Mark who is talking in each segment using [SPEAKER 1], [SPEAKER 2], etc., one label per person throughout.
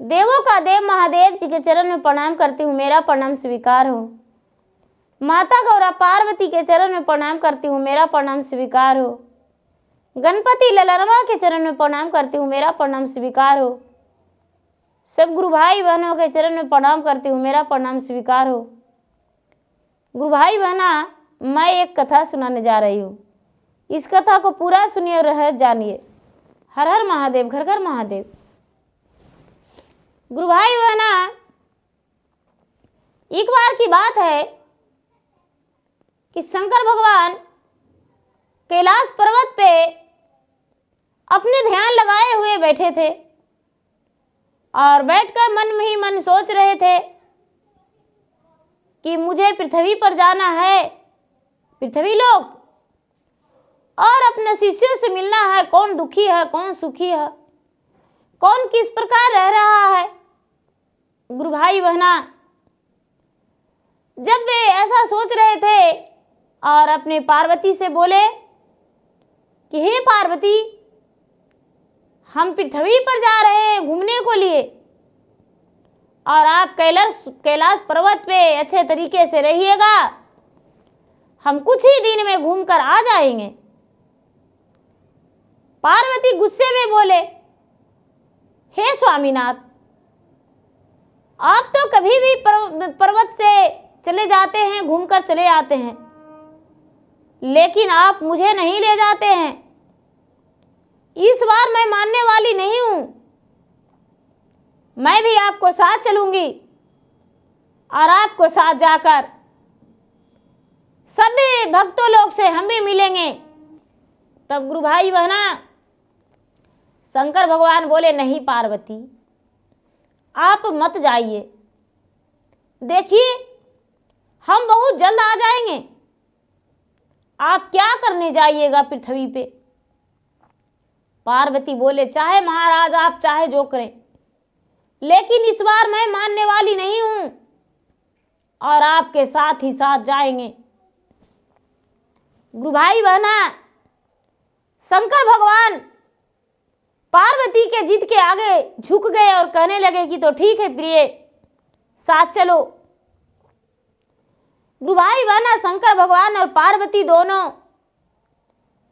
[SPEAKER 1] देवों का देव महादेव जी के चरण में प्रणाम करती हूँ, मेरा प्रणाम स्वीकार हो। माता गौरा पार्वती के चरण में प्रणाम करती हूँ, मेरा प्रणाम स्वीकार हो। गणपति ललनमा के चरण में प्रणाम करती हूँ, मेरा प्रणाम स्वीकार हो। सब गुरु भाई बहनों के चरण में प्रणाम करती हूँ, मेरा प्रणाम स्वीकार हो। गुरु भाई बहना, मैं एक कथा सुनाने जा रही हूँ। इस कथा को पूरा सुनिए और रहस्य जानिए। हर हर महादेव, घर घर महादेव। गुरु भाई बहना, एक बार की बात है कि शंकर भगवान कैलाश पर्वत पे अपने ध्यान लगाए हुए बैठे थे और बैठकर मन में ही मन सोच रहे थे कि मुझे पृथ्वी पर जाना है, पृथ्वी लोक, और अपने शिष्यों से मिलना है। कौन दुखी है, कौन सुखी है, कौन किस प्रकार रह रहा है। गुरु भाई बहना, जब वे ऐसा सोच रहे थे और अपने पार्वती से बोले कि हे पार्वती, हम पृथ्वी पर जा रहे हैं घूमने को लिए और आप कैलाश पर्वत पे अच्छे तरीके से रहिएगा, हम कुछ ही दिन में घूमकर आ जाएंगे। पार्वती गुस्से में बोले, हे स्वामीनाथ, आप तो कभी भी पर्वत से चले जाते हैं, घूमकर चले आते हैं, लेकिन आप मुझे नहीं ले जाते हैं। इस बार मैं मानने वाली नहीं हूं, मैं भी आपको साथ चलूंगी और आपको साथ जाकर सभी भक्तों लोग से हम भी मिलेंगे। तब गुरु भाई बहना, शंकर भगवान बोले, नहीं पार्वती, आप मत जाइए, देखिए हम बहुत जल्द आ जाएंगे, आप क्या करने जाइएगा पृथ्वी पे। पार्वती बोले, चाहे महाराज आप चाहे जो करें, लेकिन इस बार मैं मानने वाली नहीं हूं और आपके साथ ही साथ जाएंगे। गुरु भाई बहना, शंकर भगवान पार्वती के जिद के आगे झुक गए और कहने लगे कि तो ठीक है प्रिय, साथ चलो। गुरु भाई बहना, शंकर भगवान और पार्वती दोनों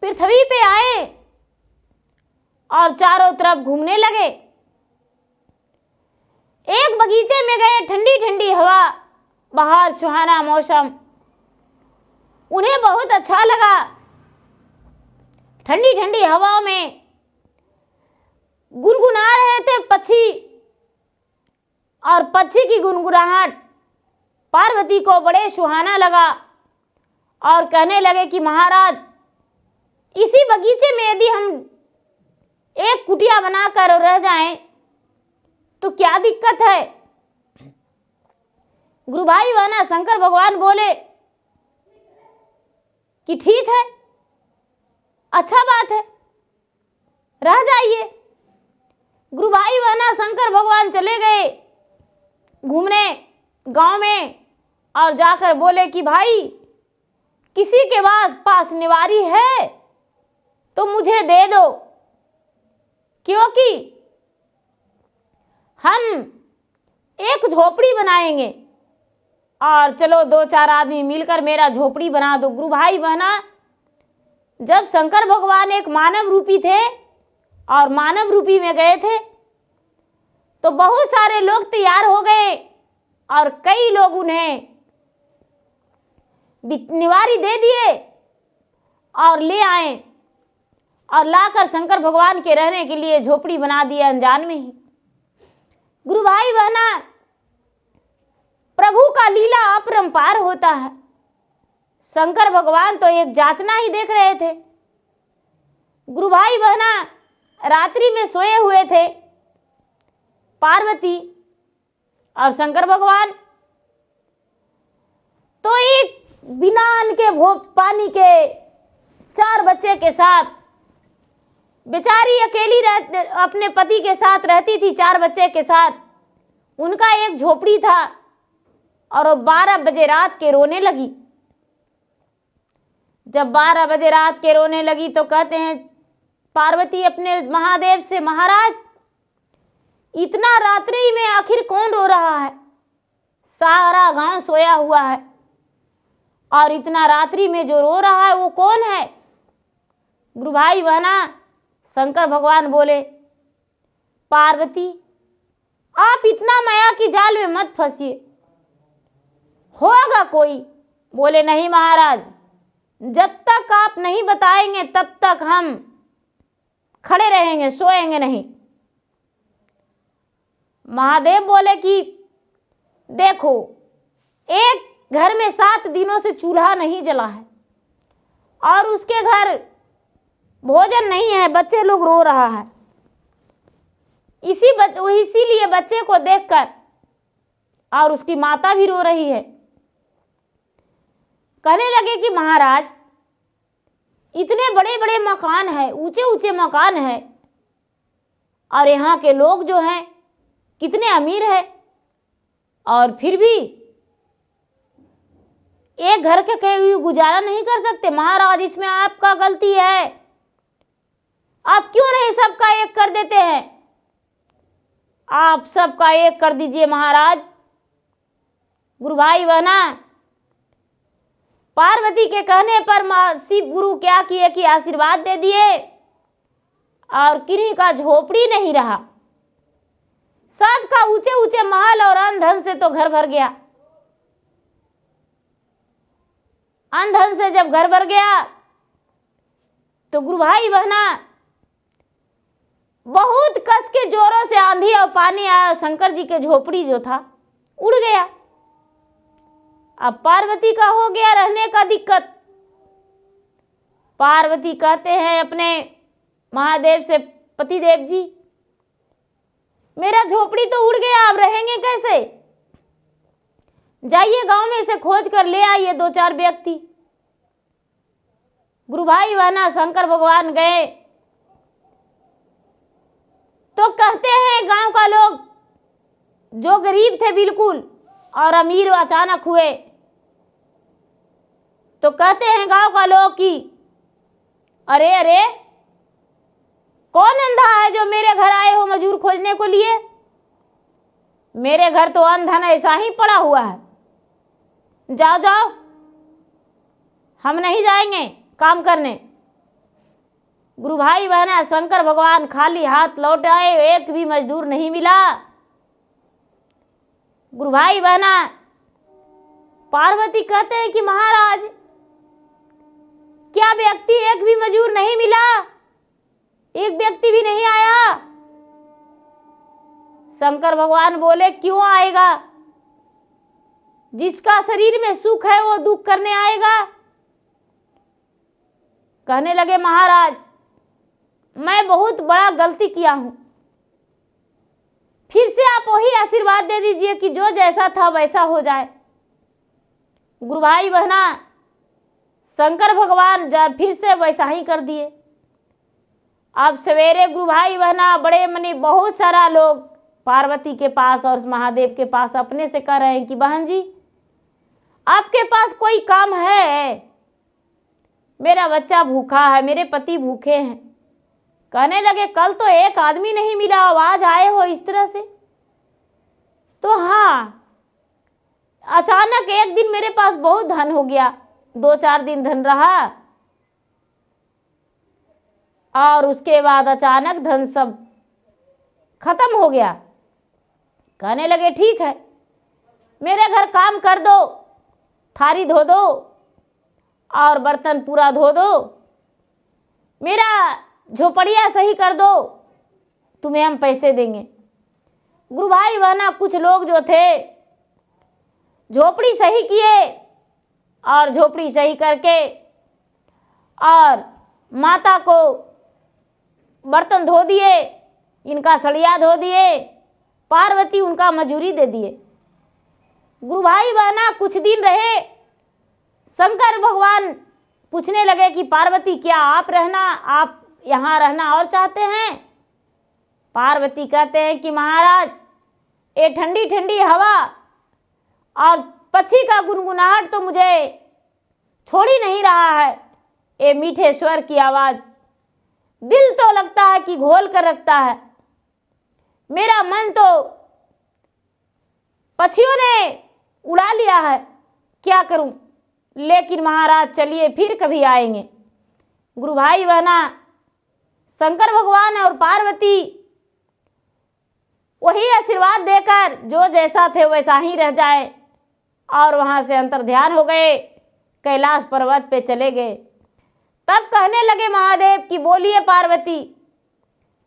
[SPEAKER 1] पृथ्वी पे आए और चारों तरफ घूमने लगे। एक बगीचे में गए, ठंडी ठंडी हवा, बाहर सुहाना मौसम, उन्हें बहुत अच्छा लगा। ठंडी ठंडी हवाओं में गुनगुना रहे थे पक्षी, और पक्षी की गुनगुनाहट पार्वती को बड़े सुहाना लगा और कहने लगे कि महाराज, इसी बगीचे में यदि हम एक कुटिया बनाकर रह जाएं तो क्या दिक्कत है। गुरु भाई बहना, शंकर भगवान बोले कि ठीक है, अच्छा बात है, रह जाइए। गुरु भाई बहना, शंकर भगवान चले गए घूमने गांव में और जाकर बोले कि भाई, किसी के पास निवारी है तो मुझे दे दो, क्योंकि हम एक झोपड़ी बनाएंगे और चलो दो चार आदमी मिलकर मेरा झोपड़ी बना दो। गुरु भाई बहना, जब शंकर भगवान एक मानव रूपी थे और मानव रूपी में गए थे तो बहुत सारे लोग तैयार हो गए और कई लोग उन्हें निवारी दे दिए और ले आए और लाकर शंकर भगवान के रहने के लिए झोपड़ी बना दी अनजान में ही। गुरु भाई बहना, प्रभु का लीला अपरंपार होता है। शंकर भगवान तो एक जांचना ही देख रहे थे। गुरु भाई बहना, रात्रि में सोए हुए थे पार्वती और शंकर भगवान, तो एक बिना अन्न के भोग पानी के 4 बच्चे के साथ, बेचारी अकेली अपने पति के साथ रहती थी 4 बच्चे के साथ। उनका एक झोपड़ी था और वो 12 बजे रात के रोने लगी। जब 12 बजे रात के रोने लगी तो कहते हैं पार्वती अपने महादेव से, महाराज इतना रात्रि में आखिर कौन रो रहा है? सारा गांव सोया हुआ है और इतना रात्रि में जो रो रहा है वो कौन है? गुरु भाई बहना, शंकर भगवान बोले, पार्वती आप इतना माया की जाल में मत फंसिए, होगा कोई। बोले नहीं महाराज, जब तक आप नहीं बताएंगे तब तक हम खड़े रहेंगे, सोएंगे नहीं। महादेव बोले कि देखो, एक घर में 7 दिनों से चूल्हा नहीं जला है और उसके घर भोजन नहीं है, बच्चे लोग रो रहा है। इसीलिए बच्चे को देखकर और उसकी माता भी रो रही है। कहने लगे कि महाराज इतने बड़े बड़े मकान है, ऊंचे ऊंचे मकान है और यहाँ के लोग जो हैं कितने अमीर है और फिर भी एक घर के कहीं गुजारा नहीं कर सकते। महाराज इसमें आपका गलती है, आप क्यों नहीं सबका एक कर देते हैं? आप सबका एक कर दीजिए महाराज। गुरु भाई बहना, पार्वती के कहने पर शिव गुरु क्या किए कि आशीर्वाद दे दिए और किन्हीं का झोपड़ी नहीं रहा, सबका ऊंचे ऊंचे महल और अन्न धन से तो घर भर गया। अन्न धन से जब घर भर गया तो गुरु भाई बहना बहुत कस के जोरों से आंधी और पानी आया, शंकर जी के झोपड़ी जो था उड़ गया। अब पार्वती का हो गया रहने का दिक्कत। पार्वती कहते हैं अपने महादेव से, पतिदेव जी मेरा झोपड़ी तो उड़ गया, अब रहेंगे कैसे? जाइए गांव में से खोज कर ले आइए 2-4 व्यक्ति। गुरु भाई बहना, शंकर भगवान गए तो कहते हैं गांव का लोग जो गरीब थे बिल्कुल और अमीर अचानक हुए, तो कहते हैं गांव का लोग कि अरे अरे कौन अंधा है जो मेरे घर आए हो मजूर खोजने को लिए? मेरे घर तो अन्न धन ऐसा ही पड़ा हुआ है, जाओ जाओ, हम नहीं जाएंगे काम करने। गुरु भाई बहना, शंकर भगवान खाली हाथ लौट आए, एक भी मजदूर नहीं मिला। गुरु भाई बहना, पार्वती कहते हैं कि महाराज क्या व्यक्ति, एक भी मजदूर नहीं मिला, एक व्यक्ति भी नहीं आया? शंकर भगवान बोले क्यों आएगा? जिसका शरीर में सुख है वो दुख करने आएगा? कहने लगे महाराज मैं बहुत बड़ा गलती किया हूं, फिर से आप वही आशीर्वाद दे दीजिए कि जो जैसा था वैसा हो जाए। गुरु भाई बहना, शंकर भगवान फिर से वैसा ही कर दिए। अब सवेरे गुरु भाई बहना बड़े मनी बहुत सारा लोग पार्वती के पास और महादेव के पास अपने से कह रहे हैं कि बहन जी आपके पास कोई काम है? मेरा बच्चा भूखा है, मेरे पति भूखे हैं। कहने लगे कल तो एक आदमी नहीं मिला, आज आए हो इस तरह से? तो हाँ, अचानक एक दिन मेरे पास बहुत धन हो गया, 2-4 दिन धन रहा और उसके बाद अचानक धन सब खत्म हो गया। कहने लगे ठीक है, मेरे घर काम कर दो, थाली धो दो और बर्तन पूरा धो दो, मेरा झोपड़िया सही कर दो, तुम्हें हम पैसे देंगे। गुरु भाई बहना कुछ लोग जो थे झोपड़ी सही किए और झोपड़ी सही करके और माता को बर्तन धो दिए, इनका सड़िया धो दिए, पार्वती उनका मजूरी दे दिए। गुरु भाई बहना कुछ दिन रहे, शंकर भगवान पूछने लगे कि पार्वती क्या आप यहाँ रहना और चाहते हैं? पार्वती कहते हैं कि महाराज ये ठंडी ठंडी हवा और पक्षी का गुनगुनाहट तो मुझे छोड़ ही नहीं रहा है, ये मीठे स्वर की आवाज़ दिल तो लगता है कि घोल कर रखता है। मेरा मन तो पक्षियों ने उड़ा लिया है, क्या करूं। लेकिन महाराज चलिए फिर कभी आएंगे। गुरु भाई बहना, शंकर भगवान और पार्वती वही आशीर्वाद देकर जो जैसा थे वैसा ही रह जाए और वहां से अंतर ध्यान हो गए, कैलाश पर्वत पे चले गए। तब कहने लगे महादेव कि बोलिए पार्वती,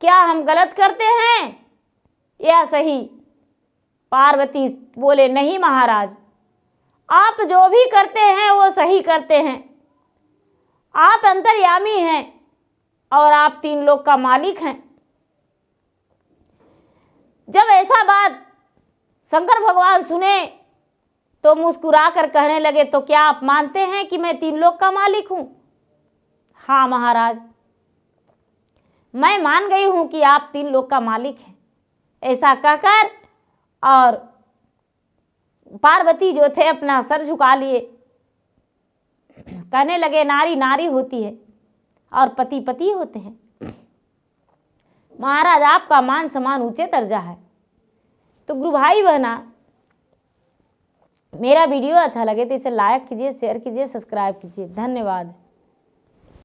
[SPEAKER 1] क्या हम गलत करते हैं या सही। पार्वती बोले नहीं महाराज, आप जो भी करते हैं वो सही करते हैं। आप अंतर्यामी हैं और आप 3 लोक का मालिक हैं। जब ऐसा बात शंकर भगवान सुने तो मुस्कुरा कर कहने लगे, तो क्या आप मानते हैं कि मैं 3 लोक का मालिक हूं। हाँ महाराज, मैं मान गई हूं कि आप 3 लोक का मालिक हैं। ऐसा कहकर और पार्वती जो थे अपना सर झुका लिए, कहने लगे नारी नारी होती है और पति पति होते हैं। महाराज आपका मान सम्मान ऊंचे दर्जा है। तो गुरु भाई बहना, मेरा वीडियो अच्छा लगे तो इसे लाइक कीजिए, शेयर कीजिए, सब्सक्राइब कीजिए। धन्यवाद।